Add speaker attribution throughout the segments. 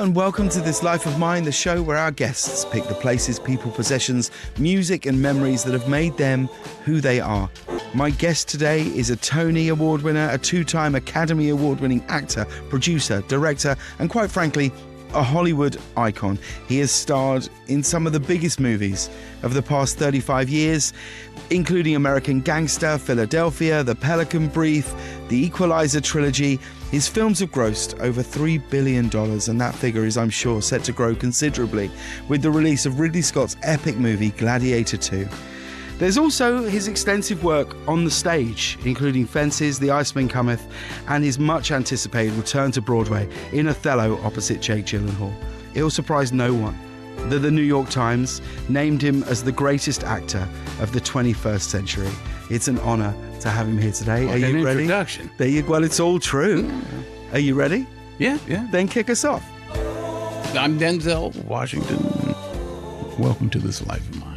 Speaker 1: and welcome to This Life of Mine, the show where our guests pick the places, people, possessions, music and memories that have made them who they are. My guest today is a Tony Award winner, a two-time Academy Award-winning actor, producer, director, and quite frankly, a Hollywood icon. He has starred in some of the biggest movies of the past 35 years, including American Gangster, Philadelphia, The Pelican Brief, The Equalizer trilogy. His films have grossed over $3 billion, and that figure is, I'm sure, set to grow considerably with the release of Ridley Scott's epic movie Gladiator 2. There's also his extensive work on the stage, including Fences, The Iceman Cometh, and his much-anticipated return to Broadway in Othello opposite Jake Gyllenhaal. It will surprise no one that the New York Times named him as the greatest actor of the 21st century. It's an honor to have him here today.
Speaker 2: Like
Speaker 1: Are you ready?
Speaker 2: Introduction.
Speaker 1: There you go. Well, it's all true. Are you ready?
Speaker 2: Yeah.
Speaker 1: Then kick us off.
Speaker 2: I'm Denzel Washington. Welcome to This Life of Mine.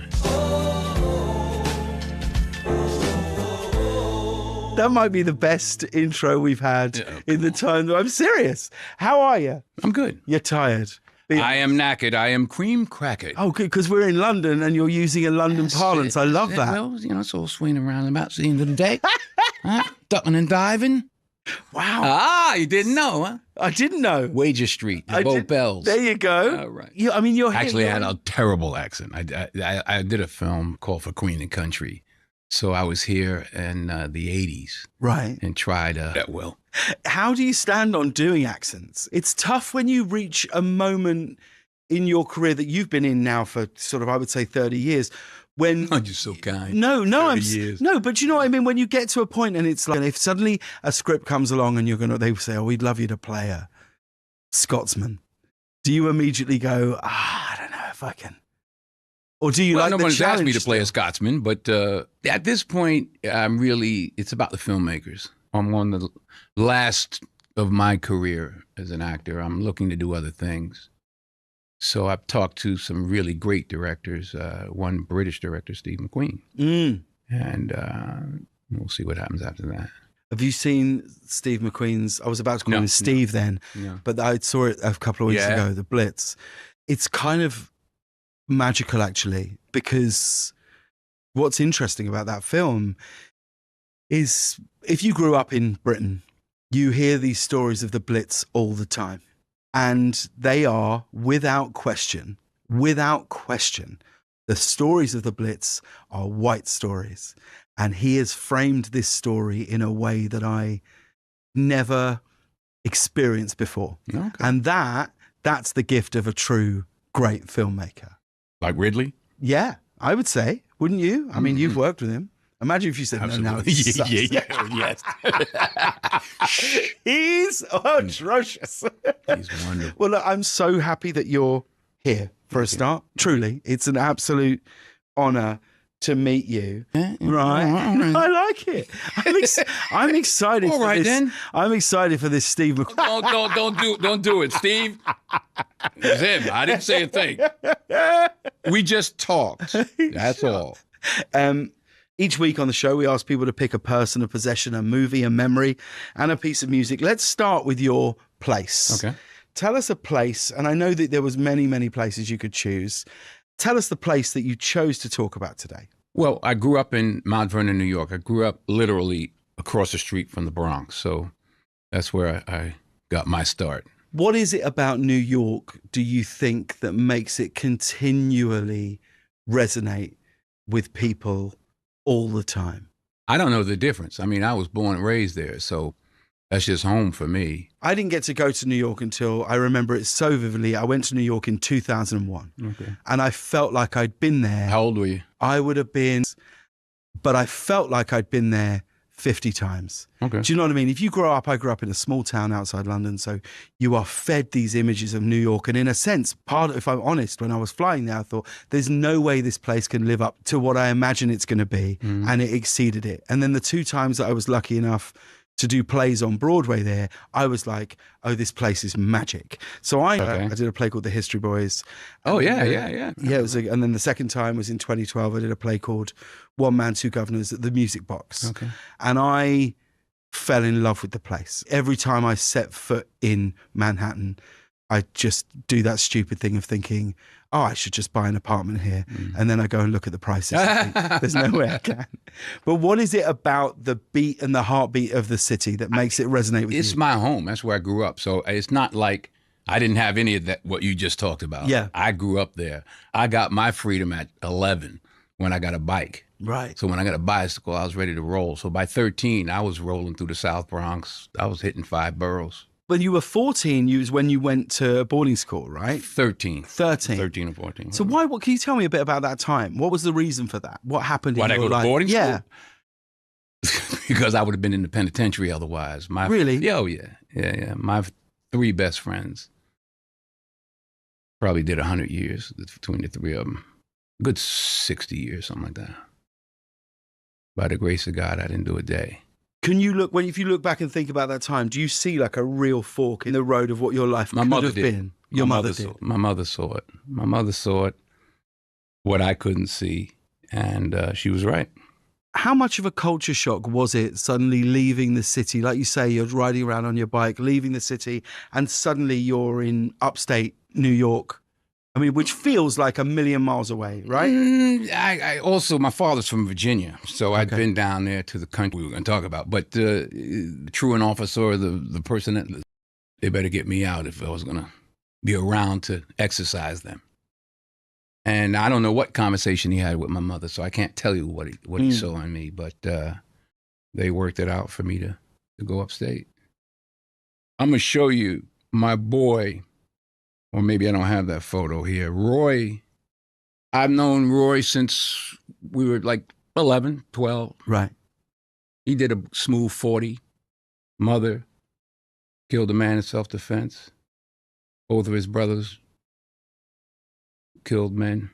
Speaker 1: That might be the best intro we've had in the time. I'm serious. How are you?
Speaker 2: I'm good.
Speaker 1: You're tired.
Speaker 2: I am knackered. I am cream crackered.
Speaker 1: Oh, good, because we're in London and you're using a London parlance. I love that.
Speaker 2: Well, it's all swinging around about the end of the day. Ducking and diving.
Speaker 1: Wow.
Speaker 2: You didn't know, huh?
Speaker 1: I didn't know.
Speaker 2: Wager Street, the Boat Bells.
Speaker 1: There you go.
Speaker 2: All right.
Speaker 1: You're
Speaker 2: Actually, I had a terrible accent. I did a film called For Queen and Country. So I was here in the 80s.
Speaker 1: Right.
Speaker 2: And tried that well.
Speaker 1: How do you stand on doing accents? It's tough when you reach a moment in your career that you've been in now for sort of, I would say, 30 years. When
Speaker 2: Oh, you're so kind.
Speaker 1: No,
Speaker 2: 30 years.
Speaker 1: No, but you know what I mean? When you get to a point and it's like, if suddenly a script comes along and they say, oh, we'd love you to play a Scotsman. Do you immediately go, I don't know if I can? Or do you like the challenge?
Speaker 2: No one's asked me to play a Scotsman, but at this point, it's about the filmmakers. I'm one of the last of my career as an actor. I'm looking to do other things. So I've talked to some really great directors, one British director, Steve McQueen. And we'll see what happens after that.
Speaker 1: Have you seen Steve McQueen's, I was about to call him Steve then, but I saw it a couple of weeks ago, The Blitz. It's kind of magical, actually, because what's interesting about that film is if you grew up in Britain, you hear these stories of the Blitz all the time. And they are, without question, the stories of the Blitz are white stories. And he has framed this story in a way that I never experienced before. Okay. And that's the gift of a true great filmmaker.
Speaker 2: Like Ridley?
Speaker 1: Yeah, I would say. Wouldn't you? I mean, you've worked with him. Imagine if you said,
Speaker 2: absolutely.
Speaker 1: No, yes. He's atrocious.
Speaker 2: He's wonderful.
Speaker 1: Well, look, I'm so happy that you're here for a start. Truly, it's an absolute honor to meet you. Right? I like it. I'm excited
Speaker 2: All
Speaker 1: for
Speaker 2: right,
Speaker 1: this.
Speaker 2: then.
Speaker 1: I'm excited for this Steve McQueen.
Speaker 2: Don't do it, Steve. It was him. I didn't say a thing. We just talked. That's all.
Speaker 1: Each week on the show, we ask people to pick a person, a possession, a movie, a memory, and a piece of music. Let's start with your place.
Speaker 2: Okay.
Speaker 1: Tell us a place, and I know that there was many, many places you could choose. Tell us the place that you chose to talk about today.
Speaker 2: Well, I grew up in Mount Vernon, New York. I grew up literally across the street from the Bronx. So that's where I got my start.
Speaker 1: What is it about New York, do you think, that makes it continually resonate with people all the time?
Speaker 2: I don't know the difference. I mean, I was born and raised there, so that's just home for me.
Speaker 1: I didn't get to go to New York until, I remember it so vividly, I went to New York in 2001. Okay. And I felt like I'd been there.
Speaker 2: How old were you?
Speaker 1: I would have been, but I felt like I'd been there 50 times.
Speaker 2: Okay.
Speaker 1: Do you know what I mean? If you grow up, I grew up in a small town outside London, so you are fed these images of New York. And in a sense, if I'm honest, when I was flying there, I thought, there's no way this place can live up to what I imagine it's going to be. And it exceeded it. And then the two times that I was lucky enough to do plays on Broadway there, I was like, oh, this place is magic. So I did a play called The History Boys.
Speaker 2: Oh, yeah.
Speaker 1: Yeah, it was and then the second time was in 2012. I did a play called One Man, Two Governors at the Music Box. Okay. And I fell in love with the place. Every time I set foot in Manhattan, I just do that stupid thing of thinking, oh, I should just buy an apartment here. And then I go and look at the prices. And think, there's no way I can. But what is it about the beat and the heartbeat of the city that makes it resonate with you?
Speaker 2: It's my home. That's where I grew up. So it's not like I didn't have any of that, what you just talked about.
Speaker 1: Yeah.
Speaker 2: I grew up there. I got my freedom at 11 when I got a bike.
Speaker 1: Right.
Speaker 2: So when I got a bicycle, I was ready to roll. So by 13, I was rolling through the South Bronx. I was hitting 5 boroughs.
Speaker 1: When you were 14, was when you went to boarding school, right?
Speaker 2: 13.
Speaker 1: 13.
Speaker 2: 13 or 14.
Speaker 1: So what can you tell me a bit about that time? What was the reason for that? What happened
Speaker 2: Why'd
Speaker 1: in
Speaker 2: I
Speaker 1: your
Speaker 2: go
Speaker 1: life?
Speaker 2: to boarding school?
Speaker 1: Yeah.
Speaker 2: Because I would have been in the penitentiary otherwise.
Speaker 1: Really?
Speaker 2: Yeah, oh yeah. Yeah. My 3 best friends probably did 100 years between the 3 of them. Good 60 years, something like that. By the grace of God, I didn't do a day.
Speaker 1: Can you look, if you look back and think about that time, do you see like a real fork in the road of what your life could have been? Your mother did.
Speaker 2: My mother saw it. My mother saw it, what I couldn't see, and she was right.
Speaker 1: How much of a culture shock was it suddenly leaving the city? Like you say, you're riding around on your bike, leaving the city, and suddenly you're in upstate New York. I mean, which feels like a million miles away, right?
Speaker 2: I also, my father's from Virginia, so I'd been down there to the country we were going to talk about. But the truant officer, the person, that they better get me out if I was going to be around to exercise them. And I don't know what conversation he had with my mother, so I can't tell you what he saw in me. But they worked it out for me to go upstate. I'm going to show you my boy. Or maybe I don't have that photo here. Roy, I've known Roy since we were like 11, 12.
Speaker 1: Right.
Speaker 2: He did a smooth 40. Mother killed a man in self-defense. Both of his brothers killed men.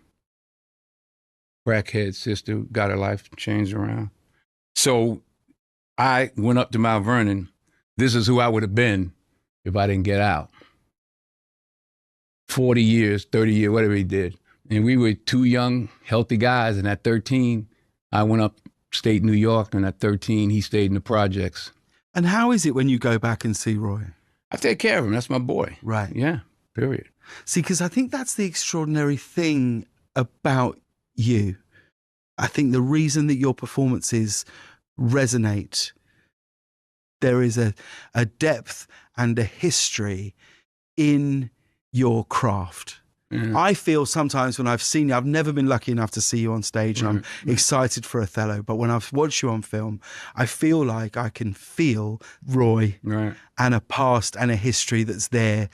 Speaker 2: Crackhead sister got her life changed around. So I went up to Mount Vernon. This is who I would have been if I didn't get out. 40 years, 30 years, whatever he did. And we were 2 young, healthy guys. And at 13, I went upstate New York. And at 13, he stayed in the projects.
Speaker 1: And how is it when you go back and see Roy?
Speaker 2: I take care of him. That's my boy.
Speaker 1: Right.
Speaker 2: Yeah, period.
Speaker 1: See, because I think that's the extraordinary thing about you. I think the reason that your performances resonate, there is a depth and a history in your craft. Mm-hmm. I feel sometimes when I've seen you, I've never been lucky enough to see you on stage, and I'm excited for Othello, but when I've watched you on film, I feel like I can feel Roy and a past and a history that's there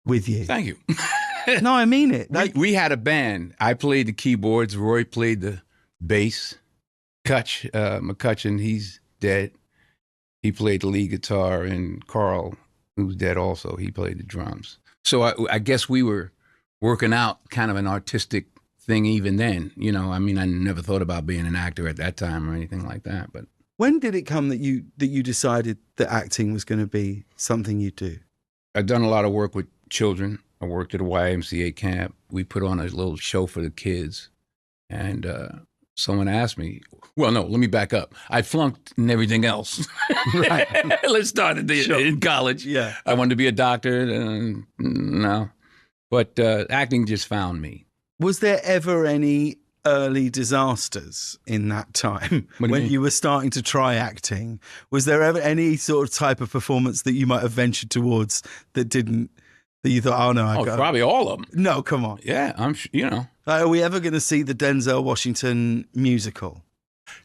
Speaker 1: with you.
Speaker 2: Thank you.
Speaker 1: No, I mean it.
Speaker 2: We had a band. I played the keyboards. Roy played the bass. McCutcheon, he's dead. He played the lead guitar, and Carl, who's dead also, he played the drums. So I guess we were working out kind of an artistic thing even then. You know, I mean, I never thought about being an actor at that time or anything like that. But
Speaker 1: when did it come that you decided that acting was going to be something you do?
Speaker 2: I've done a lot of work with children. I worked at a YMCA camp. We put on a little show for the kids. And someone asked me, well, no, let me back up. I flunked in everything else.
Speaker 1: Right.
Speaker 2: Let's start in college.
Speaker 1: Yeah.
Speaker 2: I wanted to be a doctor. No. But acting just found me.
Speaker 1: Was there ever any early disasters in that time when you were starting to try acting? Was there ever any sort of type of performance that you might have ventured towards that you thought, oh no,
Speaker 2: probably all of them.
Speaker 1: No, come on.
Speaker 2: Yeah, I'm sure, you know.
Speaker 1: Are we ever going to see the Denzel Washington musical?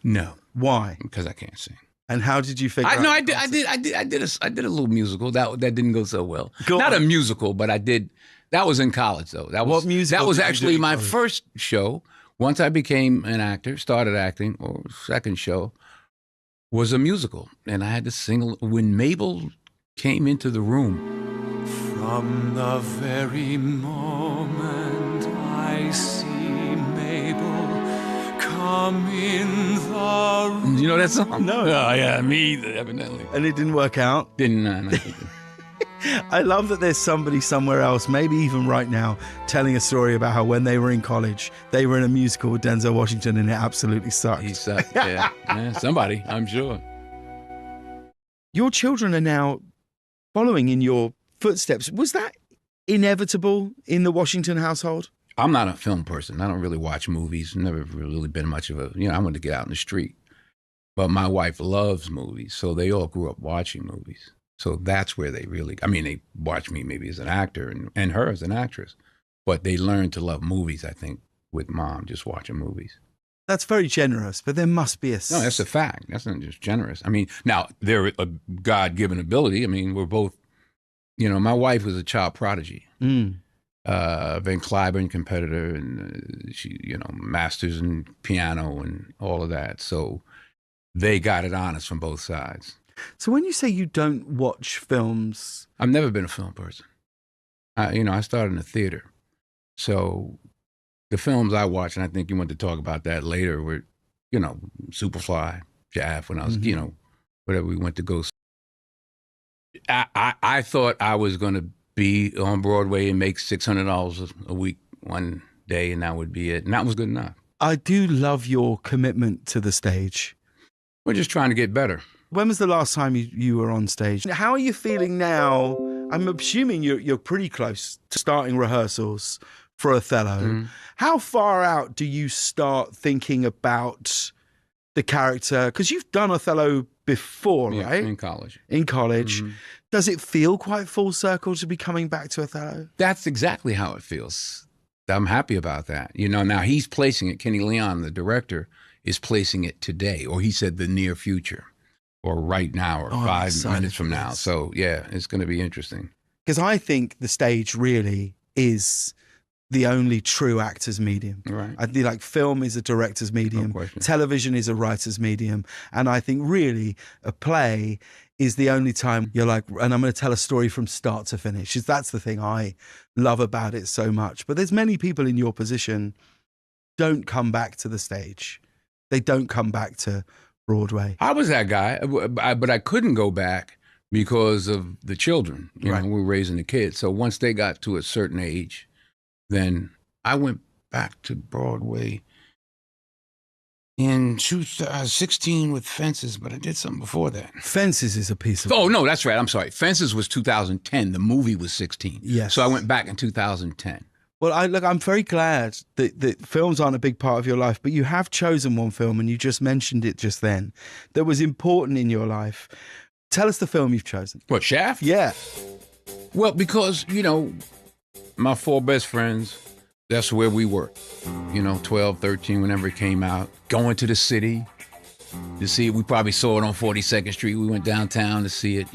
Speaker 2: No.
Speaker 1: Why?
Speaker 2: Because I can't sing.
Speaker 1: And how did you figure out?
Speaker 2: No, I did a little musical that didn't go so well. Not a musical, but I did. That was in college though. What musical? That was actually my first show. Once I became an actor, started acting, or second show was a musical, and I had to sing when Mabel came into the room.
Speaker 3: From the very moment I see Mabel come in the room.
Speaker 2: You know that song?
Speaker 1: No.
Speaker 2: Oh, yeah, me either, evidently.
Speaker 1: And it didn't work out?
Speaker 2: Didn't.
Speaker 1: I love that there's somebody somewhere else, maybe even right now, telling a story about how when they were in college, they were in a musical with Denzel Washington and it absolutely sucked.
Speaker 2: He sucked, yeah. Yeah, somebody, I'm sure.
Speaker 1: Your children are now following in your footsteps. Was that inevitable in the Washington household?
Speaker 2: I'm not a film person. I don't really watch movies. Never really been much of a, I want to get out in the street. But my wife loves movies, so they all grew up watching movies. So that's where they really, they watch me maybe as an actor and her as an actress. But they learned to love movies, I think, with Mom, just watching movies.
Speaker 1: That's very generous, but there must be a...
Speaker 2: No, that's a fact. That's not just generous. Now, they're a God-given ability. We're both, my wife was a child prodigy. Van Cliburn competitor, and she, masters in piano and all of that. So they got it on us from both sides.
Speaker 1: So when you say you don't watch films...
Speaker 2: I've never been a film person. I started in the theater. So the films I watched, and I think you want to talk about that later, were, Superfly, Shaft, when I was, whatever we went to go see. I thought I was going to be on Broadway and make $600 a week one day, and that would be it. And that was good enough.
Speaker 1: I do love your commitment to the stage.
Speaker 2: We're just trying to get better.
Speaker 1: When was the last time you were on stage? How are you feeling now? I'm assuming you're pretty close to starting rehearsals for Othello. Mm-hmm. How far out do you start thinking about the character? Because you've done Othello before, right?
Speaker 2: In college.
Speaker 1: Mm-hmm. Does it feel quite full circle to be coming back to Othello?
Speaker 2: That's exactly how it feels. I'm happy about that. Now he's placing it, Kenny Leon, the director, is placing it today, or he said the near future, or right now, or 5 minutes from now. So, yeah, it's going to be interesting.
Speaker 1: Because I think the stage really is the only true actor's medium.
Speaker 2: Right.
Speaker 1: I think like film is a director's medium, television is a writer's medium, and I think really a play is the only time you're like, and I'm going to tell a story from start to finish. That's the thing I love about it so much. But there's many people in your position don't come back to the stage. They don't come back to Broadway.
Speaker 2: I was that guy, but I couldn't go back because of the children. We were raising the kids. So once they got to a certain age, then I went back to Broadway in 2016 with Fences, but I did something before that.
Speaker 1: Fences is a piece of...
Speaker 2: Oh, no, that's right. I'm sorry. Fences was 2010. The movie was 16.
Speaker 1: Yes.
Speaker 2: So I went back in 2010.
Speaker 1: Well, I'm very glad that films aren't a big part of your life, but you have chosen one film, and you just mentioned it just then, that was important in your life. Tell us the film you've chosen.
Speaker 2: What, Shaft?
Speaker 1: Yeah.
Speaker 2: Well, because, my 4 best friends, that's where we were. 12, 13, whenever it came out. Going to the city to see it. We probably saw it on 42nd Street. We went downtown to see it,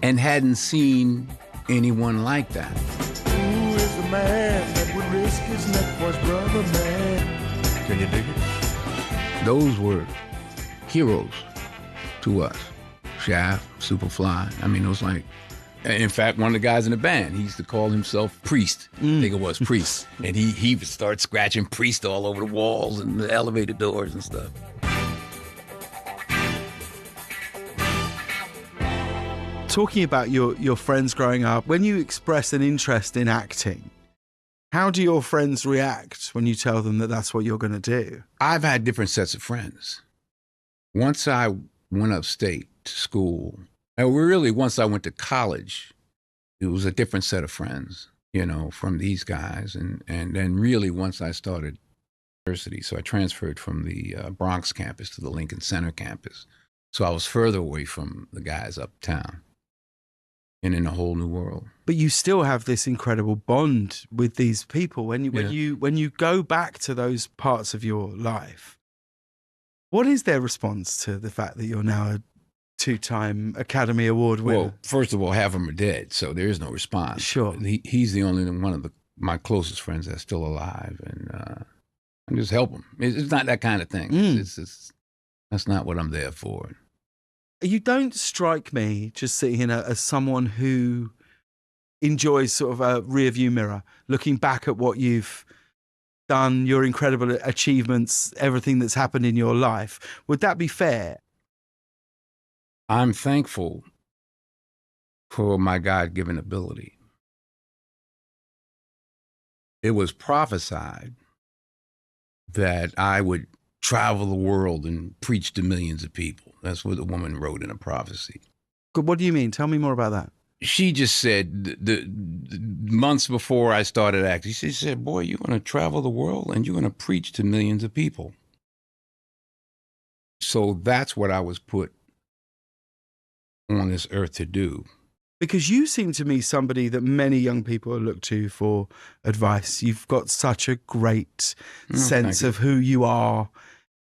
Speaker 2: and hadn't seen anyone like that.
Speaker 3: Man that would risk his neck for his brother, man. Can you dig it?
Speaker 2: Those were heroes to us. Shaft, Superfly. It was like, in fact, one of the guys in the band, he used to call himself Priest. I think it was Priest. And he would start scratching Priest all over the walls and the elevator doors and stuff.
Speaker 1: Talking about your friends growing up, when you express an interest in acting, how do your friends react when you tell them that that's what you're going to do?
Speaker 2: I've had different sets of friends. Once I went upstate to school, and really once I went to college, it was a different set of friends, from these guys. And then really once I started university, so I transferred from the Bronx campus to the Lincoln Center campus. So I was further away from the guys uptown. And in a whole new world.
Speaker 1: But you still have this incredible bond with these people when you go back to those parts of your life. What is their response to the fact that you're now a 2-time Academy Award winner?
Speaker 2: Well, first of all, half of them are dead, so there is no response.
Speaker 1: Sure.
Speaker 2: He's the only one of my closest friends that's still alive, and I just help him. It's not that kind of thing. That's not what I'm there for.
Speaker 1: You don't strike me just sitting here as someone who enjoys sort of a rear view mirror, looking back at what you've done, your incredible achievements, everything that's happened in your life. Would that be fair?
Speaker 2: I'm thankful for my God-given ability. It was prophesied that I would travel the world and preach to millions of people. That's what the woman wrote in a prophecy.
Speaker 1: What do you mean? Tell me more about that.
Speaker 2: she just said the months before I started acting, she said, boy, you're going to travel the world and you're going to preach to millions of people. So that's what I was put on this earth to do.
Speaker 1: Because you seem to me somebody that many young people look to for advice. You've got such a great sense of who you are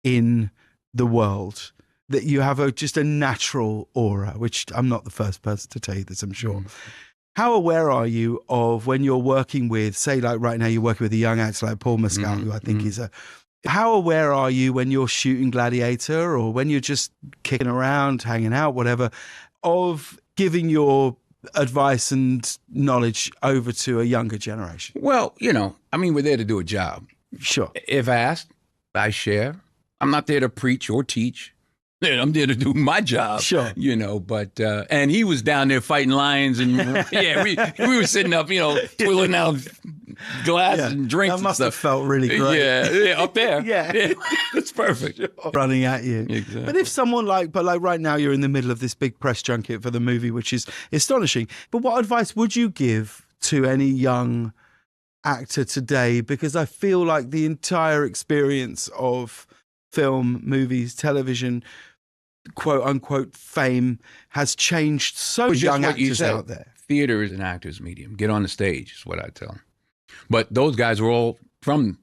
Speaker 1: in the world, that you have just a natural aura, which I'm not the first person to tell you this, I'm sure. How aware are you of when you're working with, say, like right now, you're working with a young actor like Paul Mescal, who I think is how aware are you when you're shooting Gladiator or when you're just kicking around, hanging out, whatever, of giving your advice and knowledge over to a younger generation?
Speaker 2: Well, we're there to do a job.
Speaker 1: Sure.
Speaker 2: If asked, I share. I'm not there to preach or teach. I'm there to do my job.
Speaker 1: Sure.
Speaker 2: But and he was down there fighting lions, and we were sitting up, twirling out glass and drinks.
Speaker 1: That must
Speaker 2: and
Speaker 1: have
Speaker 2: stuff.
Speaker 1: felt really great.
Speaker 2: Yeah, up there.
Speaker 1: Yeah.
Speaker 2: It's perfect.
Speaker 1: Running at you.
Speaker 2: Exactly.
Speaker 1: But if someone like right now you're in the middle of this big press junket for the movie, which is astonishing. But what advice would you give to any young actor today? Because I feel like the entire experience of film, movies, television, quote unquote fame has changed so much. Young actors out there.
Speaker 2: Theater is an actor's medium. Get on the stage is what I tell them. But those guys were all from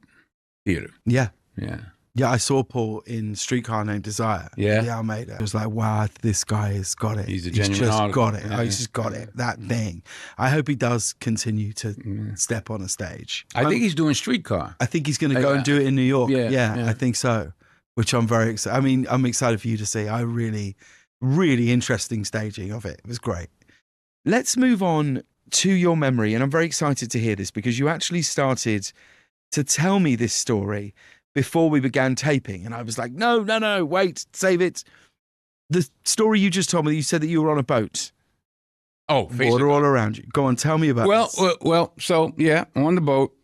Speaker 2: theater.
Speaker 1: Yeah.
Speaker 2: Yeah.
Speaker 1: Yeah, I saw Paul in Streetcar Named Desire.
Speaker 2: Yeah.
Speaker 1: The Almeida. It was like, wow, this guy has got it.
Speaker 2: He's a genuine artist.
Speaker 1: Got it.
Speaker 2: Yeah.
Speaker 1: He's just got it. That thing. I hope he does continue to step on a stage.
Speaker 2: I think he's doing Streetcar.
Speaker 1: I think he's going to go and do it in New York.
Speaker 2: Yeah.
Speaker 1: I think so. Which I'm very excited. I mean, I'm excited for you to see. I really, really interesting staging of it. It was great. Let's move on to your memory. And I'm very excited to hear this because you actually started to tell me this story before we began taping. And I was like, no, wait, save it. The story you just told me, you said that you were on a boat.
Speaker 2: Oh,
Speaker 1: water all around you. Go on, tell me about this.
Speaker 2: Well, so yeah, on the boat,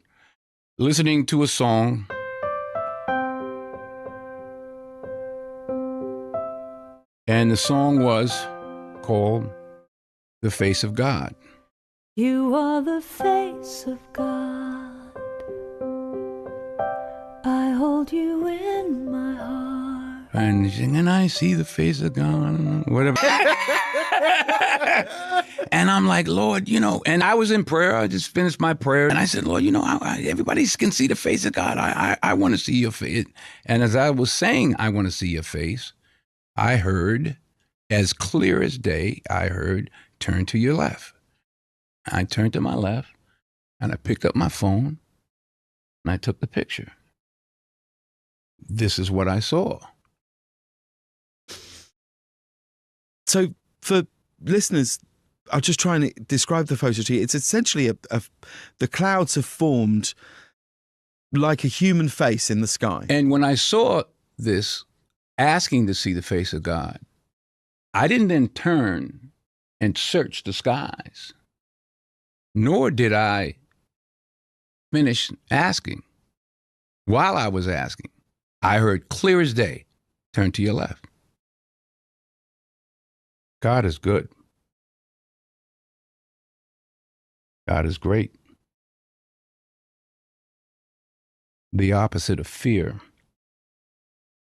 Speaker 2: listening to a song. And the song was called The Face of God.
Speaker 4: You are the face of God. I hold you in my heart.
Speaker 2: And singing, I see the face of God, whatever. And I'm like, Lord, and I was in prayer. I just finished my prayer. And I said, Lord, everybody can see the face of God. I want to see your face. And as I was saying, I want to see your face, I heard, as clear as day, I heard, turn to your left. I turned to my left, and I picked up my phone, and I took the picture. This is what I saw.
Speaker 1: So for listeners, I'll just try and describe the photo to you. It's essentially the clouds have formed like a human face in the sky.
Speaker 2: And when I saw this, asking to see the face of God, I didn't then turn and search the skies, nor did I finish asking. While I was asking, I heard clear as day, turn to your left. God is good. God is great. The opposite of fear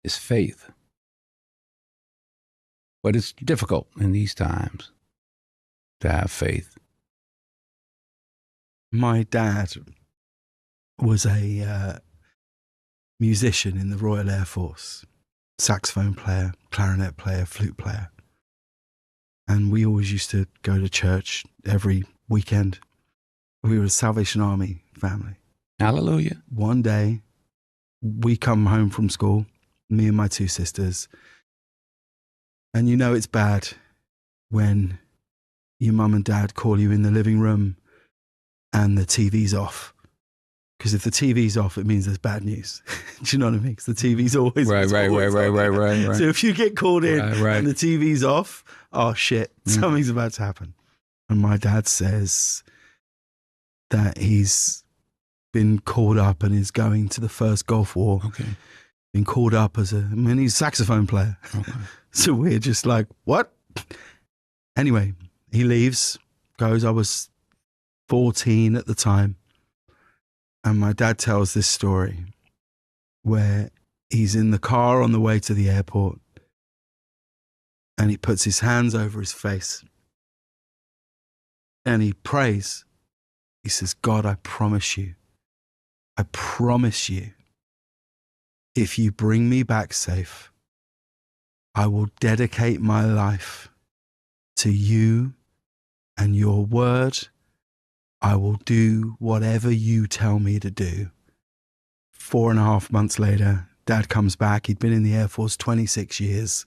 Speaker 2: is faith. But it's difficult in these times to have faith.
Speaker 1: My dad was a musician in the Royal Air Force, saxophone player, clarinet player, flute player. And we always used to go to church every weekend. We were a Salvation Army family.
Speaker 2: Hallelujah.
Speaker 1: One day, we come home from school, me and my two sisters, and it's bad when your mum and dad call you in the living room and the TV's off. Because if the TV's off, it means there's bad news. Do you know what I mean? Because the TV's always
Speaker 2: right.
Speaker 1: So if you get called in and the TV's off, oh shit, something's about to happen. And my dad says that he's been called up and is going to the first Gulf War.
Speaker 2: Okay.
Speaker 1: Been called up he's a saxophone player.
Speaker 2: Okay.
Speaker 1: So we're just like, what? Anyway, he leaves, goes, I was 14 at the time. And my dad tells this story where he's in the car on the way to the airport and he puts his hands over his face and he prays. He says, God, I promise you, if you bring me back safe, I will dedicate my life to you and your word. I will do whatever you tell me to do. 4.5 months later, Dad comes back. He'd been in the Air Force 26 years.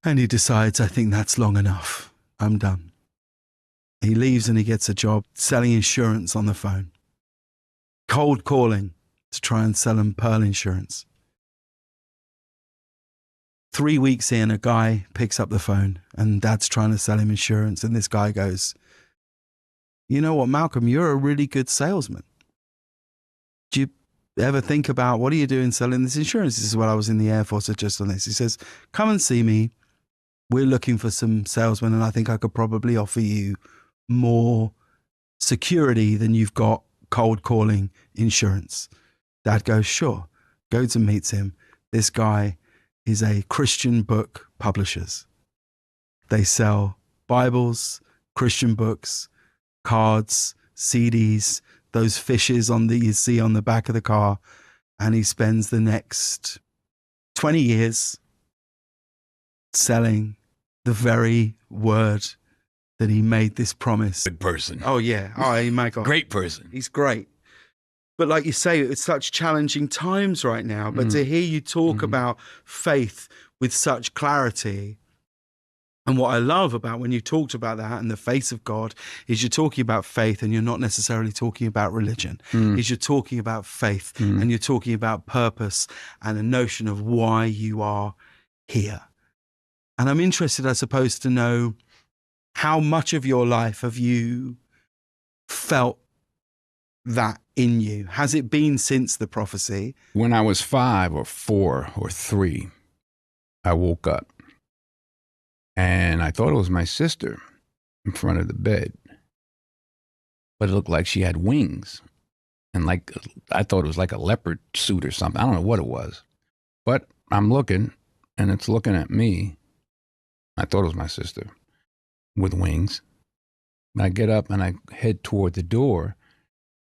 Speaker 1: And he decides, I think that's long enough. I'm done. He leaves and he gets a job selling insurance on the phone. Cold calling to try and sell him Pearl insurance. 3 weeks in, a guy picks up the phone and Dad's trying to sell him insurance. And this guy goes, you know what, Malcolm, you're a really good salesman. Do you ever think about, what are you doing selling this insurance? This is when I was in the Air Force, just on this. He says, come and see me. We're looking for some salesmen and I think I could probably offer you more security than you've got cold calling insurance. Dad goes, sure. Goes and meets him. This guy is a Christian book publishers. They sell Bibles, Christian books, cards, CDs, those fishes you see on the back of the car. And he spends the next 20 years selling the very word that he made this promise.
Speaker 2: Good person.
Speaker 1: Oh, yeah. Oh, my God.
Speaker 2: Great person.
Speaker 1: He's great. But like you say, it's such challenging times right now. But to hear you talk about faith with such clarity, and what I love about when you talked about that and the face of God is you're talking about faith and you're not necessarily talking about religion. Is you're talking about faith and you're talking about purpose and a notion of why you are here. And I'm interested, I suppose, to know how much of your life have you felt that in you? Has it been since the prophecy?
Speaker 2: When I was 5 or 4 or 3, I woke up and I thought it was my sister in front of the bed, but it looked like she had wings, and like I thought it was like a leopard suit or something. I don't know what it was, but I'm looking and it's looking at me. I thought it was my sister with wings. And I get up and I head toward the door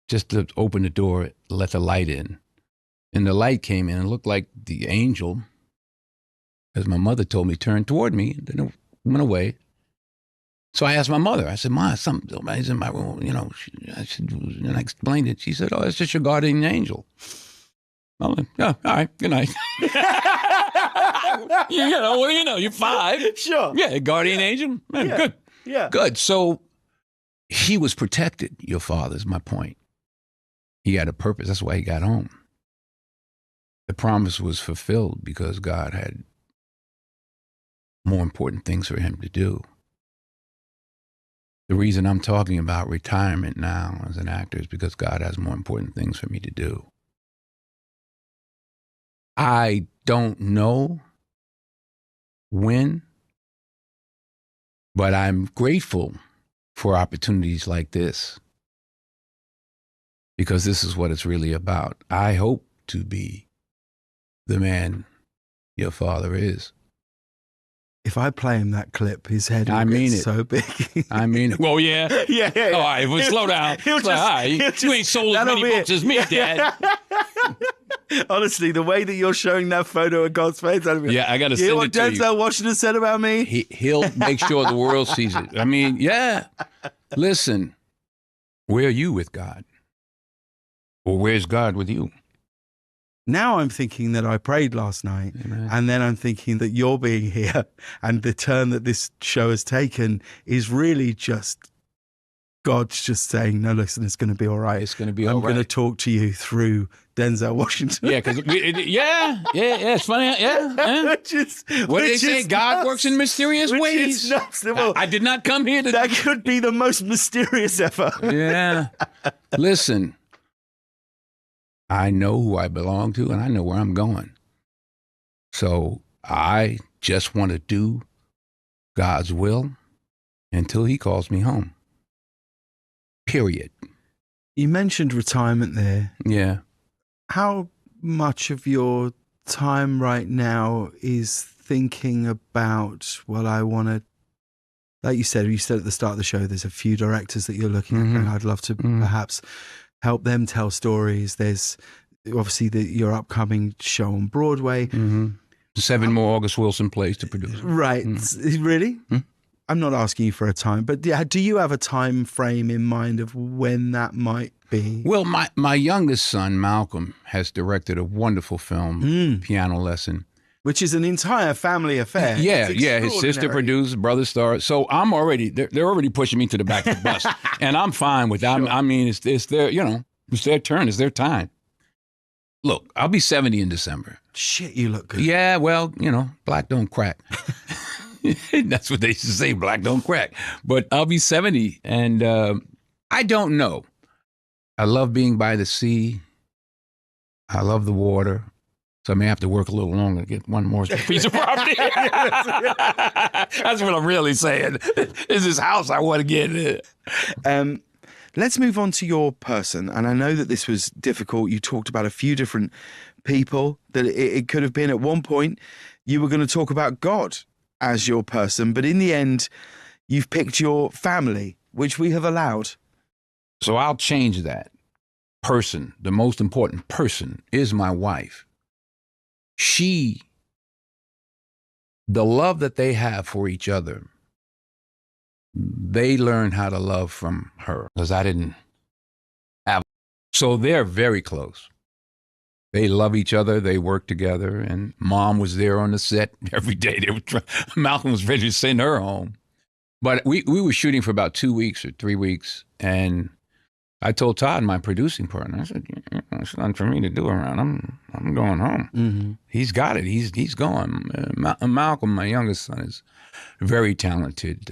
Speaker 2: just to open the door, let the light in. And the light came in and looked like the angel, as my mother told me, turned toward me and then it went away. So I asked my mother, I said, Ma, somebody's in my room, and I explained it. She said, oh, it's just your guardian angel. I went, yeah, all right, good night. What do you know? You're 5.
Speaker 1: Sure.
Speaker 2: Yeah, guardian angel. Man,
Speaker 1: Yeah.
Speaker 2: Good.
Speaker 1: Yeah.
Speaker 2: Good. So he was protected, your father, is my point. He had a purpose. That's why he got home. The promise was fulfilled because God had more important things for him to do. The reason I'm talking about retirement now as an actor is because God has more important things for me to do. I don't know when, but I'm grateful for opportunities like this because this is what it's really about. I hope to be the man your father is.
Speaker 1: If I play him that clip, his head
Speaker 2: I
Speaker 1: will
Speaker 2: mean
Speaker 1: get
Speaker 2: it.
Speaker 1: so big.
Speaker 2: I mean, well, yeah.
Speaker 1: Yeah.
Speaker 2: All right, well, slow down.
Speaker 1: He'll
Speaker 2: Slow- all right.
Speaker 1: just-
Speaker 2: You ain't sold as
Speaker 1: that'll
Speaker 2: many
Speaker 1: be
Speaker 2: books
Speaker 1: it.
Speaker 2: as me, Dad.
Speaker 1: Honestly, the way that you're showing that photo of God's face, that'll be
Speaker 2: Yeah, I got to
Speaker 1: you hear
Speaker 2: send
Speaker 1: what
Speaker 2: it to you.
Speaker 1: Denzel Washington said about me?
Speaker 2: He'll make sure the world sees it. I mean, yeah. Listen, where are you with God? Or where's God with you?
Speaker 1: Now I'm thinking that I prayed last night,
Speaker 2: Amen.
Speaker 1: and then I'm thinking that you're being here, and the turn that this show has taken is really just God's just saying, no, listen, it's going to be all right.
Speaker 2: It's going to be
Speaker 1: I'm
Speaker 2: all
Speaker 1: going to
Speaker 2: right.
Speaker 1: talk to you through Denzel Washington.
Speaker 2: Yeah, because it's funny. Yeah.
Speaker 1: Which is,
Speaker 2: What do they
Speaker 1: which
Speaker 2: say?
Speaker 1: is
Speaker 2: God
Speaker 1: nuts.
Speaker 2: works in mysterious
Speaker 1: Which
Speaker 2: ways.
Speaker 1: is nuts. Well,
Speaker 2: I did not come here to.
Speaker 1: that could be the most mysterious ever.
Speaker 2: Yeah. Listen, I know who I belong to and I know where I'm going. So I just want to do God's will. until he calls me home. Period.
Speaker 1: You mentioned retirement there.
Speaker 2: Yeah.
Speaker 1: How much of your time right now is thinking about, well, I want to, like you said at the start of the show, there's a few directors that you're looking at, and I'd love to perhaps help them tell stories. There's obviously your upcoming show on Broadway.
Speaker 2: 7 more August Wilson plays to produce.
Speaker 1: Right. Really? I'm not asking you for a time, but do you have a time frame in mind of when that might be?
Speaker 2: Well, my youngest son, Malcolm, has directed a wonderful film, Piano Lesson.
Speaker 1: Which is an entire family affair.
Speaker 2: Yeah. His sister produced, brother starred. So I'm already, they're already pushing me to the back of the bus. And I'm fine with that. Sure. I mean, it's their, it's their turn. It's their time. Look, I'll be 70 in December.
Speaker 1: Shit, you look good.
Speaker 2: Yeah, well, black don't crack. That's what they used to say, black don't crack. But I'll be 70, and I don't know. I love being by the sea. I love the water. So I may have to work a little longer to get one more piece of property. That's what I'm really saying. Is this house I want to get.
Speaker 1: Let's move on to your person. And I know that this was difficult. You talked about a few different people that it could have been. At one point, you were going to talk about God as your person. But in the end, you've picked your family, which we have allowed.
Speaker 2: So I'll change that. Person, the most important person, is my wife. The love that they have for each other, they learned how to love from her, because I didn't have. So they're very close. They love each other. They work together. And Mom was there on the set every day. Malcolm was ready to send her home. But we were shooting for about 2 weeks or 3 weeks. And I told Todd, my producing partner, I said, it's nothing for me to do around. I'm going home. Mm-hmm. He's got it. He's going. Malcolm, my youngest son, is very talented,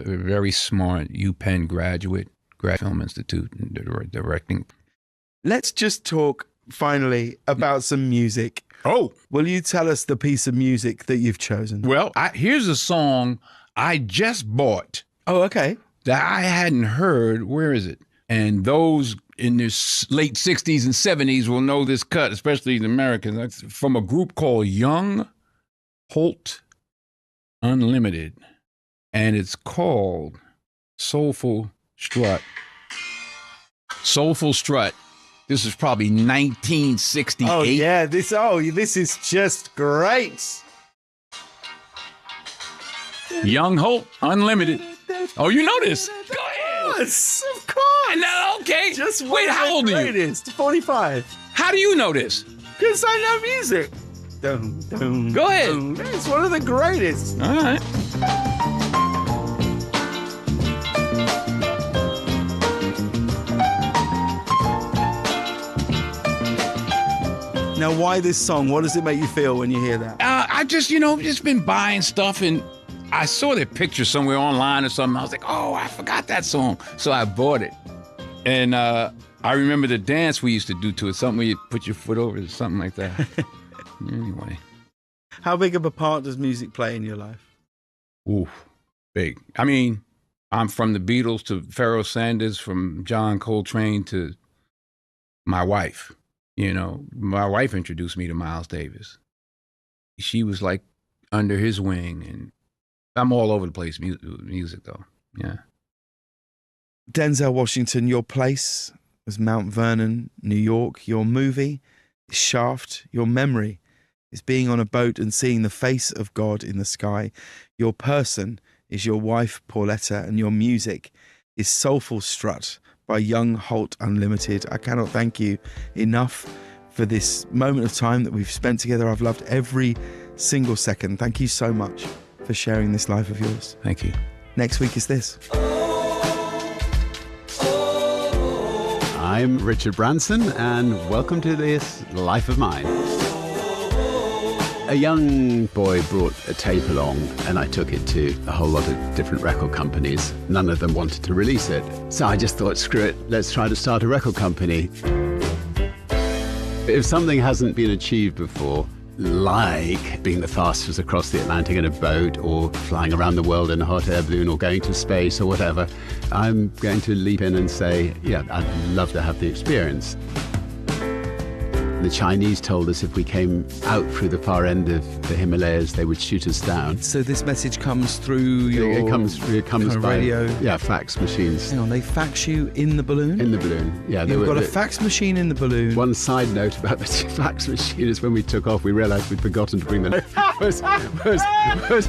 Speaker 2: very smart, UPenn graduate, Film Institute, directing.
Speaker 1: Let's just talk finally about some music.
Speaker 2: Oh.
Speaker 1: Will you tell us the piece of music that you've chosen?
Speaker 2: Well, here's a song I just bought.
Speaker 1: Oh, okay.
Speaker 2: That I hadn't heard. Where is it? And those in their late 60s and 70s will know this cut, especially the Americans. That's from a group called Young Holt Unlimited. And it's called Soulful Strut. Soulful Strut. This is probably 1968.
Speaker 1: Oh, yeah. This is just great.
Speaker 2: Young Holt Unlimited. Oh, you know this. Go ahead.
Speaker 1: Yes, of course.
Speaker 2: No, okay.
Speaker 1: Just
Speaker 2: wait. How old are you?
Speaker 1: 45.
Speaker 2: How do you know this?
Speaker 1: Because I know music.
Speaker 2: Go ahead.
Speaker 1: It's one of the greatest.
Speaker 2: All right.
Speaker 1: Now, why this song? What does it make you feel when you hear that?
Speaker 2: I just been buying stuff, and I saw their picture somewhere online or something. I was like, oh, I forgot that song. So I bought it. And I remember the dance we used to do to it, something where you put your foot over it, something like that. Anyway.
Speaker 1: How big of a part does music play in your life?
Speaker 2: Ooh, big. I mean, I'm from the Beatles to Pharoah Sanders, from John Coltrane to my wife. My wife introduced me to Miles Davis. She was like under his wing, and I'm all over the place music though. Yeah.
Speaker 1: Denzel Washington, your place was Mount Vernon, New York. Your movie is Shaft. Your memory is being on a boat and seeing the face of God in the sky. Your person is your wife, Pauletta, and your music is Soulful Strut by Young Holt Unlimited. I cannot thank you enough for this moment of time that we've spent together. I've loved every single second. Thank you so much for sharing this life of yours.
Speaker 2: Thank you.
Speaker 1: Next week is this.
Speaker 5: I'm Richard Branson, and welcome to this Life of Mine. A young boy brought a tape along, and I took it to a whole lot of different record companies. None of them wanted to release it. So I just thought, screw it, let's try to start a record company. If something hasn't been achieved before, like being the fastest across the Atlantic in a boat or flying around the world in a hot air balloon or going to space or whatever. I'm going to leap in and say, yeah, I'd love to have the experience. The Chinese told us if we came out through the far end of the Himalayas, they would shoot us down.
Speaker 1: So this message comes through your
Speaker 5: It comes by
Speaker 1: radio?
Speaker 5: Yeah, fax machines.
Speaker 1: Hang on, they fax you in the balloon?
Speaker 5: In the balloon, yeah.
Speaker 1: You've got a fax machine in the balloon.
Speaker 5: One side note about the fax machine is when we took off, we realised we'd forgotten to bring the was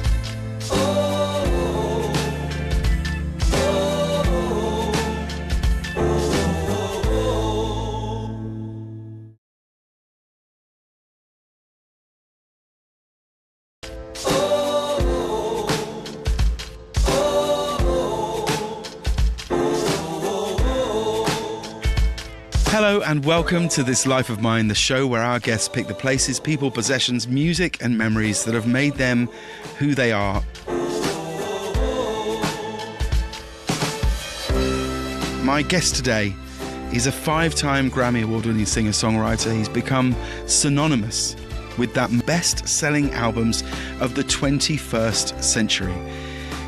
Speaker 1: Hello and welcome to This Life of Mine, the show where our guests pick the places, people, possessions, music and memories that have made them who they are. My guest today is a 5-time Grammy Award-winning singer-songwriter. He's become synonymous with that best-selling albums of the 21st century.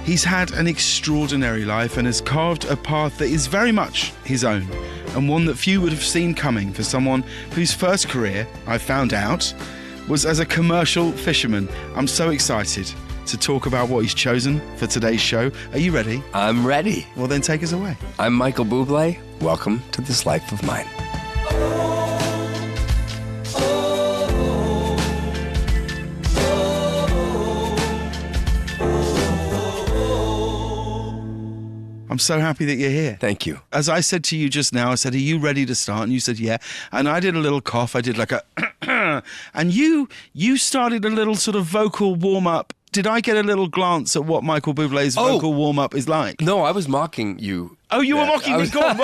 Speaker 1: He's had an extraordinary life and has carved a path that is very much his own, and one that few would have seen coming for someone whose first career, I found out, was as a commercial fisherman. I'm so excited to talk about what he's chosen for today's show. Are you ready?
Speaker 6: I'm ready.
Speaker 1: Well, then take us away.
Speaker 6: I'm Michael Bublé. Welcome to This Life of Mine.
Speaker 1: I'm so happy that you're here.
Speaker 6: Thank you.
Speaker 1: As I said to you just now, I said, are you ready to start? And you said, yeah. And I did a little cough. I did like a and you started a little sort of vocal warm-up. Did I get a little glance at what Michael Bublé's vocal warm-up is like?
Speaker 6: No, I was mocking you.
Speaker 1: Oh, you were mocking me? Go on.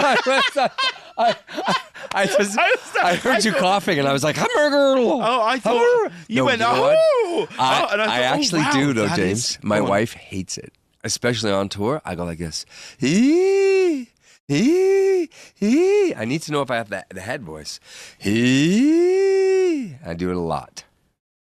Speaker 6: I heard you coughing and I was like, hamburger.
Speaker 1: Oh, I thought you went, oh.
Speaker 6: I actually do though,
Speaker 1: that
Speaker 6: James.
Speaker 1: is-
Speaker 6: My
Speaker 1: Go on.
Speaker 6: wife hates it, especially on tour. I go like this. Hee, hee, hee. I need to know if I have the head voice. Hee. I do it a lot.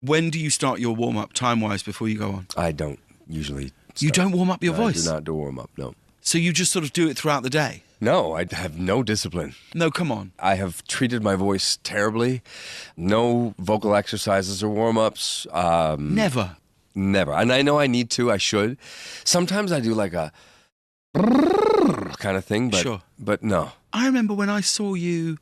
Speaker 1: When do you start your warm-up time-wise before you go on?
Speaker 6: I don't usually.
Speaker 1: You don't warm up your voice?
Speaker 6: I do not do warm up, no.
Speaker 1: So you just sort of do it throughout the day?
Speaker 6: No, I have no discipline.
Speaker 1: No, come on.
Speaker 6: I have treated my voice terribly. No vocal exercises or warm-ups.
Speaker 1: Never.
Speaker 6: Never. And I know I need to. I should. Sometimes I do like a kind of thing, but,
Speaker 1: Sure.
Speaker 6: but no.
Speaker 1: I remember when I saw you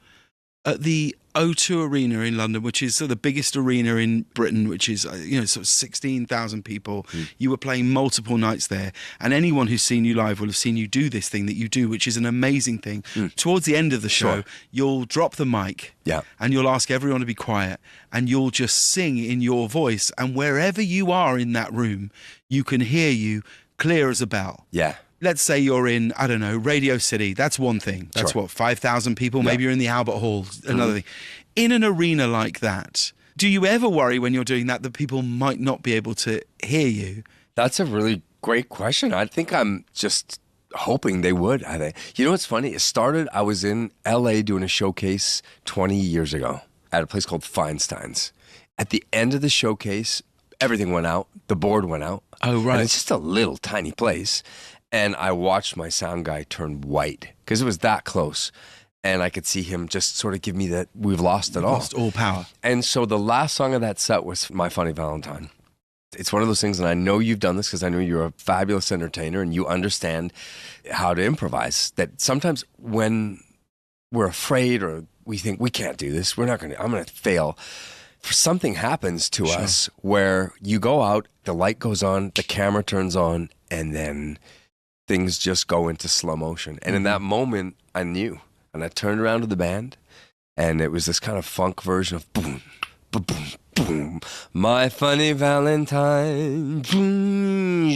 Speaker 1: at the O2 Arena in London, which is sort of the biggest arena in Britain, which is, sort of 16,000 people. You were playing multiple nights there. And anyone who's seen you live will have seen you do this thing that you do, which is an amazing thing. Towards the end of the show,
Speaker 6: Sure.
Speaker 1: you'll drop the mic
Speaker 6: Yeah.
Speaker 1: and you'll ask everyone to be quiet and you'll just sing in your voice. And wherever you are in that room, you can hear you clear as a bell.
Speaker 6: Yeah.
Speaker 1: Let's say you're in, I don't know, Radio City. That's one thing. That's
Speaker 6: Sure.
Speaker 1: what, 5,000 people?
Speaker 6: Yeah.
Speaker 1: Maybe you're in the Albert Hall. Another thing. In an arena like that, do you ever worry when you're doing that people might not be able to hear you?
Speaker 6: That's a really great question. I think I'm just hoping they would. I think. You know what's funny? It started, I was in LA doing a showcase 20 years ago at a place called Feinstein's. At the end of the showcase, everything went out. The board went out.
Speaker 1: Oh, right.
Speaker 6: And it's just a little tiny place. And I watched my sound guy turn white because it was that close. And I could see him just sort of give me that we've lost it all.
Speaker 1: Lost all power.
Speaker 6: And so the last song of that set was My Funny Valentine. It's one of those things, and I know you've done this because I know you're a fabulous entertainer and you understand how to improvise. That sometimes when we're afraid or we think we can't do this, I'm going to fail. Something happens to us where you go out, the light goes on, the camera turns on, and then things just go into slow motion. And in that moment, I knew. And I turned around to the band, and it was this kind of funk version of boom, boom, boom, boom. My Funny Valentine, boom,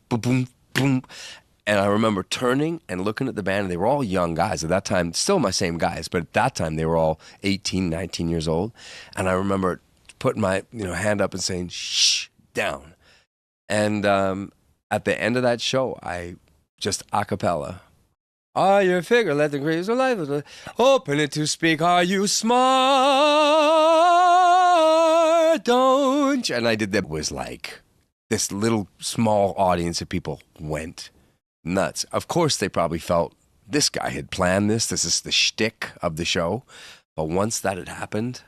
Speaker 6: boom, boom, boom. And I remember turning and looking at the band, and they were all young guys. At that time, still my same guys, but at that time, they were all 18, 19 years old. And I remember putting my hand up and saying, shh, down. And at the end of that show, I just a cappella, are you figure, let the graves of life open it to speak, are you smart? don't you? And I did that. It was like this little small audience of people went nuts. Of course, they probably felt this guy had planned this. This is the shtick of the show. But once that had happened,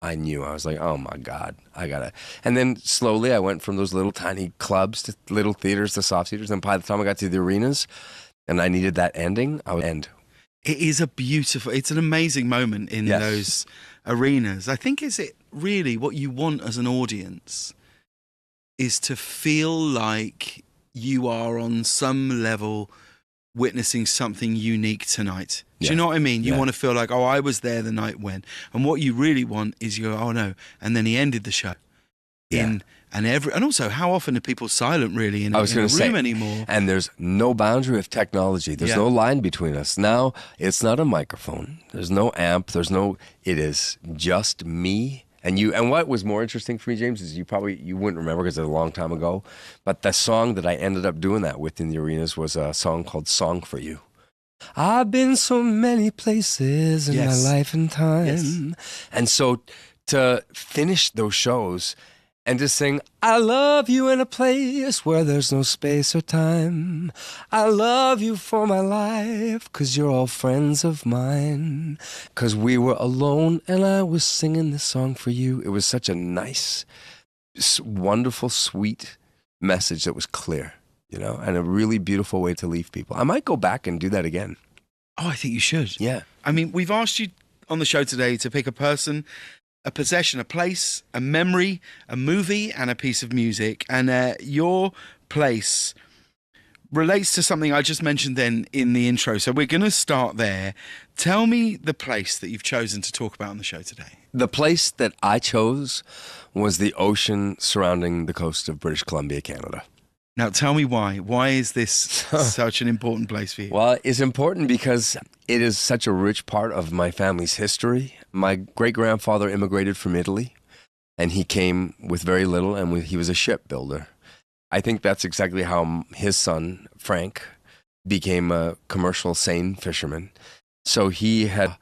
Speaker 6: I knew. I was like, oh my God, I gotta. And then slowly I went from those little tiny clubs to little theaters to soft theaters. And by the time I got to the arenas and I needed that ending, I would end.
Speaker 1: It is it's an amazing moment in those arenas. I think is it really what you want as an audience is to feel like you are on some level witnessing something unique tonight. Do you know what I mean? You want to feel like, oh, I was there the night when. And what you really want is you go, oh no. And then he ended the show. And also, how often are people silent really in a room anymore?
Speaker 6: And there's no boundary of technology. There's no line between us. Now, it's not a microphone. There's no amp. It is just me and you. And what was more interesting for me, James, is you wouldn't remember because it was a long time ago, but the song that I ended up doing that with in the arenas was a song called Song for You. I've been so many places in my life and time. Yes. And so to finish those shows and to sing, I love you in a place where there's no space or time. I love you for my life, 'cause you're all friends of mine. 'Cause we were alone and I was singing this song for you. It was such a nice, wonderful, sweet message that was clear, and a really beautiful way to leave people. I might go back and do that again.
Speaker 1: Oh, I think you should.
Speaker 6: Yeah.
Speaker 1: I mean, we've asked you on the show today to pick a person, a possession, a place, a memory, a movie, and a piece of music. And your place relates to something I just mentioned then in the intro. So we're going to start there. Tell me the place that you've chosen to talk about on the show today.
Speaker 6: The place that I chose was the ocean surrounding the coast of British Columbia, Canada.
Speaker 1: Now, tell me why. Why is this such an important place for you?
Speaker 6: Well, it's important because it is such a rich part of my family's history. My great-grandfather immigrated from Italy, and he came with very little, and he was a shipbuilder. I think that's exactly how his son, Frank, became a commercial seine fisherman. So he had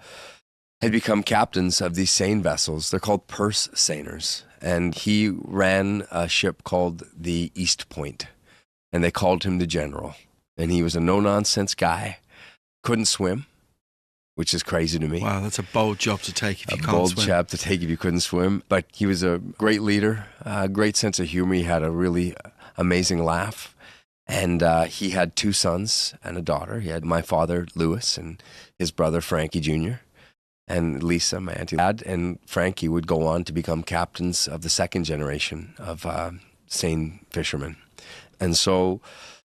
Speaker 6: become captains of these seine vessels. They're called purse seiners. And he ran a ship called the East Point. And they called him the General. And he was a no-nonsense guy. Couldn't swim, which is crazy to me.
Speaker 1: Wow, that's a bold job to take if you can't swim.
Speaker 6: A bold job to take if you couldn't swim. But he was a great leader, a great sense of humor. He had a really amazing laugh. And he had 2 sons and a daughter. He had my father, Louis, and his brother, Frankie Jr., and Lisa, my auntie. Dad and Frankie would go on to become captains of the second generation of seine fishermen. And so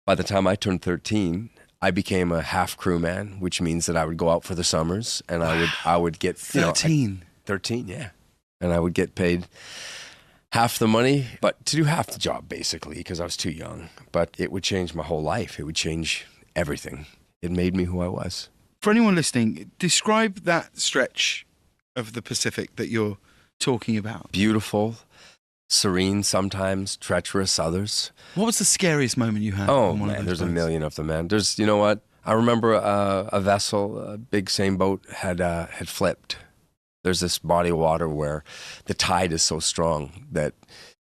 Speaker 6: by the time I turned 13, I became a half crewman, which means that I would go out for the summers and I would get
Speaker 1: 13.
Speaker 6: 13, yeah. And I would get paid half the money, but to do half the job basically because I was too young. But it would change my whole life. It would change everything. It made me who I was.
Speaker 1: For anyone listening, describe that stretch of the Pacific that you're talking about.
Speaker 6: Beautiful, serene sometimes, treacherous others.
Speaker 1: What was the scariest moment you had?
Speaker 6: Oh, man, there's a million of them, man. There's, you know what? I remember a vessel, a big seine boat, had flipped. There's this body of water where the tide is so strong that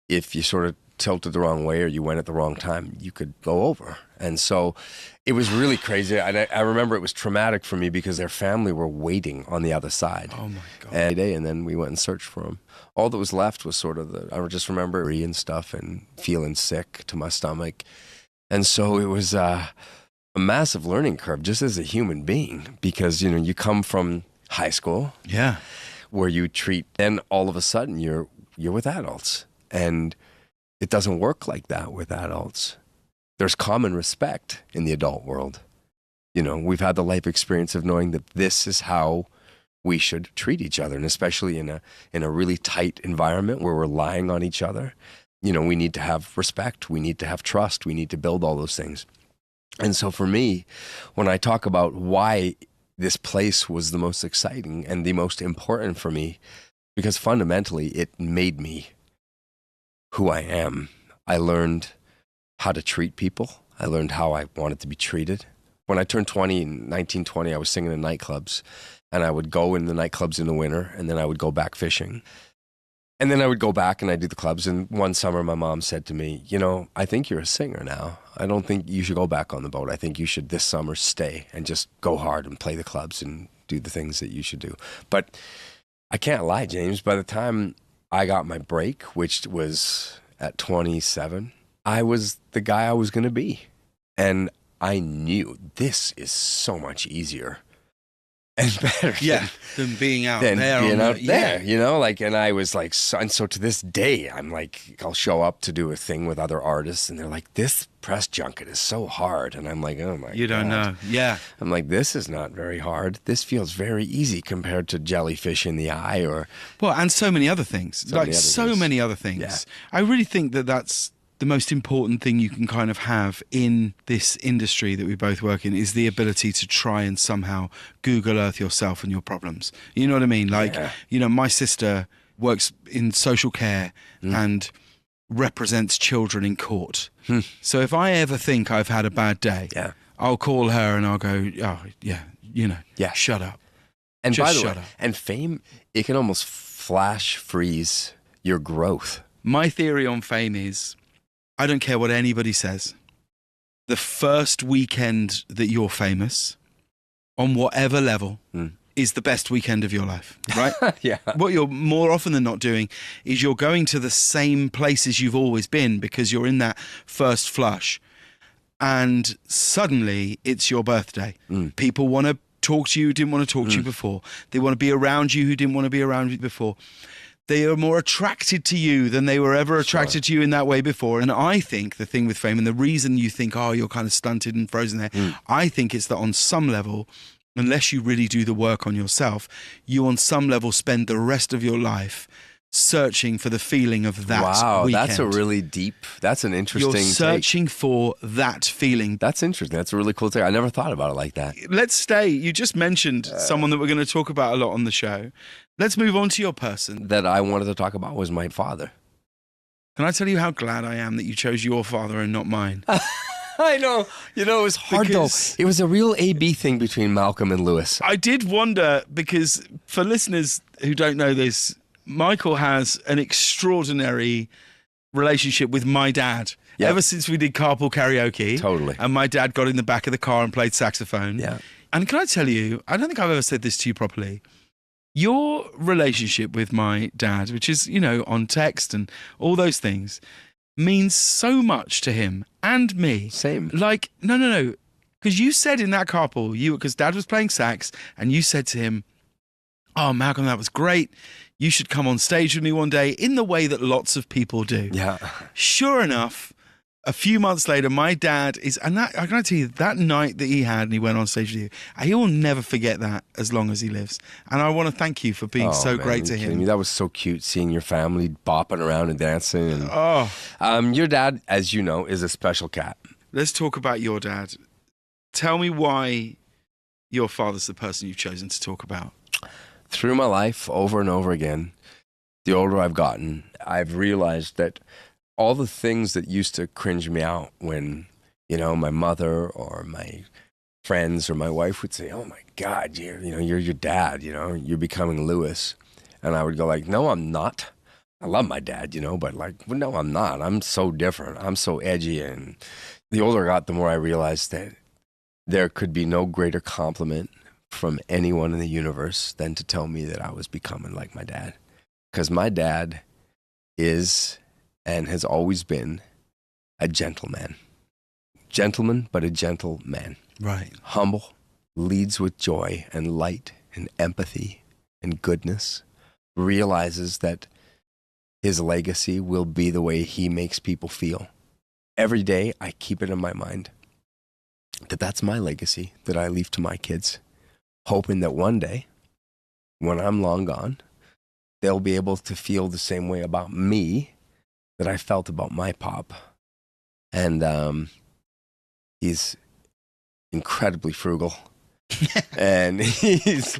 Speaker 6: if you sort of tilted the wrong way or you went at the wrong time, you could go over. And so it was really crazy. I remember it was traumatic for me because their family were waiting on the other side.
Speaker 1: Oh, my God.
Speaker 6: And then we went and searched for them. All that was left was sort of I just remember and stuff and feeling sick to my stomach. And so it was a massive learning curve just as a human being because, you come from high school.
Speaker 1: Yeah.
Speaker 6: Where you treat, then all of a sudden you're with adults. And it doesn't work like that with adults. There's common respect in the adult world. We've had the life experience of knowing that this is how we should treat each other, and especially in a really tight environment where we're relying on each other. We need to have respect, we need to have trust, we need to build all those things. And so for me, when I talk about why this place was the most exciting and the most important for me, because fundamentally it made me who I am. I learned how to treat people. I learned how I wanted to be treated. When I turned 20 in 1920, I was singing in nightclubs, and I would go in the nightclubs in the winter, and then I would go back fishing. And then I would go back and I'd do the clubs. And one summer, my mom said to me, I think you're a singer now. I don't think you should go back on the boat. I think you should this summer stay and just go hard and play the clubs and do the things that you should do. But I can't lie, James. By the time I got my break, which was at 27, I was the guy I was going to be. And I knew this is so much easier and better
Speaker 1: than being out
Speaker 6: than
Speaker 1: there.
Speaker 6: Being out there, and I was like, and so to this day, I'm like, I'll show up to do a thing with other artists, and they're like, this press junket is so hard. And I'm like, oh my God.
Speaker 1: You don't know. Yeah.
Speaker 6: I'm like, this is not very hard. This feels very easy compared to jellyfish in the eye
Speaker 1: and so many other things. Many other things.
Speaker 6: Yeah.
Speaker 1: I really think that that's the most important thing you can kind of have in this industry that we both work in is the ability to try and somehow Google Earth yourself and your problems. You know what I mean? Like, my sister works in social care and represents children in court. So if I ever think I've had a bad day, I'll call her and I'll go, shut up.
Speaker 6: And
Speaker 1: just
Speaker 6: by the
Speaker 1: shut
Speaker 6: way,
Speaker 1: up.
Speaker 6: and fame, it can almost flash freeze your growth.
Speaker 1: My theory on fame is, I don't care what anybody says. The first weekend that you're famous, on whatever level, is the best weekend of your life, right?
Speaker 6: Yeah.
Speaker 1: What you're more often than not doing is you're going to the same places you've always been because you're in that first flush. And suddenly it's your birthday. People want to talk to you who didn't want to talk to you before. They want to be around you who didn't want to be around you before. They are more attracted to you than they were ever attracted to you in that way before. And I think the thing with fame, and the reason you think, you're kind of stunted and frozen there, I think it's that on some level, unless you really do the work on yourself, you on some level spend the rest of your life searching for the feeling of that weekend.
Speaker 6: That's an interesting
Speaker 1: You're searching for that feeling.
Speaker 6: That's interesting. That's a really cool thing. I never thought about it like that.
Speaker 1: Let's stay. You just mentioned someone that we're going to talk about a lot on the show. Let's move on to your person.
Speaker 6: That I wanted to talk about was my father.
Speaker 1: Can I tell you how glad I am that you chose your father and not mine?
Speaker 6: I know. It was hard though. It was a real A-B thing between Malcolm and Lewis.
Speaker 1: I did wonder, because for listeners who don't know this, Michael has an extraordinary relationship with my dad. Yep. Ever since we did carpool karaoke.
Speaker 6: Totally.
Speaker 1: And my dad got in the back of the car and played saxophone.
Speaker 6: Yeah.
Speaker 1: And can I tell you, I don't think I've ever said this to you properly. Your relationship with my dad, which is, on text and all those things, means so much to him and me.
Speaker 6: Same.
Speaker 1: Like, no. Because you said in that carpool, because Dad was playing sax, and you said to him, "Oh, Malcolm, that was great. You should come on stage with me one day," in the way that lots of people do.
Speaker 6: Yeah.
Speaker 1: Sure enough, a few months later, my dad is, and that, I can tell you, that night that he had and he went on stage with you, he will never forget that as long as he lives. And I want to thank you for being so great to him.
Speaker 6: That was so cute, seeing your family bopping around and dancing. And, your dad, as you know, is a special cat.
Speaker 1: Let's talk about your dad. Tell me why your father's the person you've chosen to talk about.
Speaker 6: Through my life, over and over again, the older I've gotten, I've realized that all the things that used to cringe me out when, my mother or my friends or my wife would say, "Oh my God, you're your dad, you're becoming Lewis." And I would go like, "No, I'm not. I love my dad, but no, I'm not. I'm so different. I'm so edgy." And the older I got, the more I realized that there could be no greater compliment from anyone in the universe than to tell me that I was becoming like my dad. Because my dad is and has always been a gentleman. Gentleman, but a gentle man.
Speaker 1: Right.
Speaker 6: Humble, leads with joy and light and empathy and goodness, realizes that his legacy will be the way he makes people feel. Every day I keep it in my mind that that's my legacy that I leave to my kids, hoping that one day, when I'm long gone, they'll be able to feel the same way about me that I felt about my pop. And he's incredibly frugal. And he's,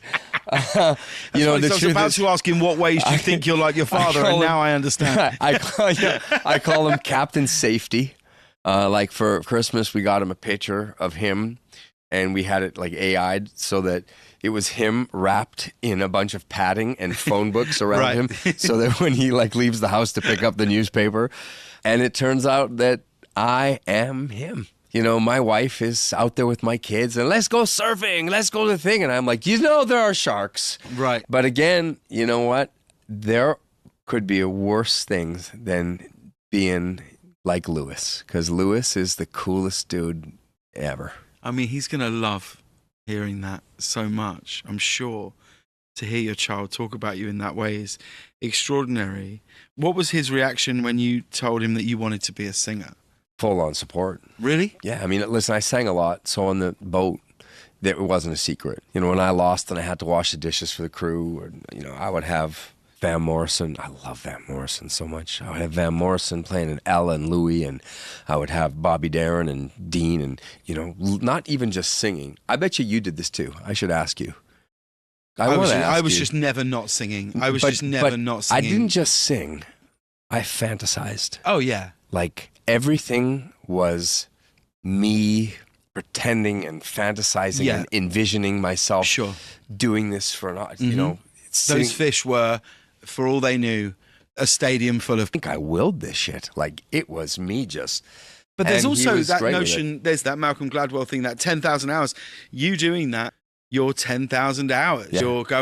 Speaker 1: I was about to ask in what ways do you think you're like your father, and now I understand.
Speaker 6: I call him Captain Safety. Like for Christmas, we got him a picture of him and we had it like AI'd so that it was him wrapped in a bunch of padding and phone books around
Speaker 1: Right.
Speaker 6: him, so that when he like leaves the house to pick up the newspaper, and it turns out that I am him. You know, my wife is out there with my kids and let's go surfing, let's go to the thing. And I'm like, you know, there are sharks.
Speaker 1: Right.
Speaker 6: But again, you know what? There could be worse things than being like Lewis, because Lewis is the coolest dude ever.
Speaker 1: I mean, he's going to love hearing that so much, I'm sure. To hear your child talk about you in that way is extraordinary. What was his reaction when you told him that you wanted to be a singer?
Speaker 6: Full on support.
Speaker 1: Really?
Speaker 6: Yeah, I mean, listen, I sang a lot, so on the boat, it wasn't a secret. You know, when I lost and I had to wash the dishes for the crew, or, you know, I would have Van Morrison. I love Van Morrison so much. I would have Van Morrison playing at Ella and Louie, and I would have Bobby Darin and Dean, and, you know, not even just singing. I bet you did this too. I should ask you.
Speaker 1: I was
Speaker 6: you.
Speaker 1: just never not singing. I was just never not
Speaker 6: I
Speaker 1: singing.
Speaker 6: didn't just sing. I fantasized.
Speaker 1: Oh, yeah.
Speaker 6: Like, everything was me pretending and fantasizing
Speaker 1: Yeah.
Speaker 6: and envisioning myself
Speaker 1: Sure.
Speaker 6: doing this for an, you know,
Speaker 1: Those fish were, for all they knew, a stadium full of...
Speaker 6: I think I willed this shit. Like, it was me just.
Speaker 1: But there's
Speaker 6: and he
Speaker 1: also
Speaker 6: was
Speaker 1: that
Speaker 6: great with
Speaker 1: notion, there's that Malcolm Gladwell thing, that 10,000 hours. You doing that, you're 10,000 hours.
Speaker 6: Yeah.
Speaker 1: You're going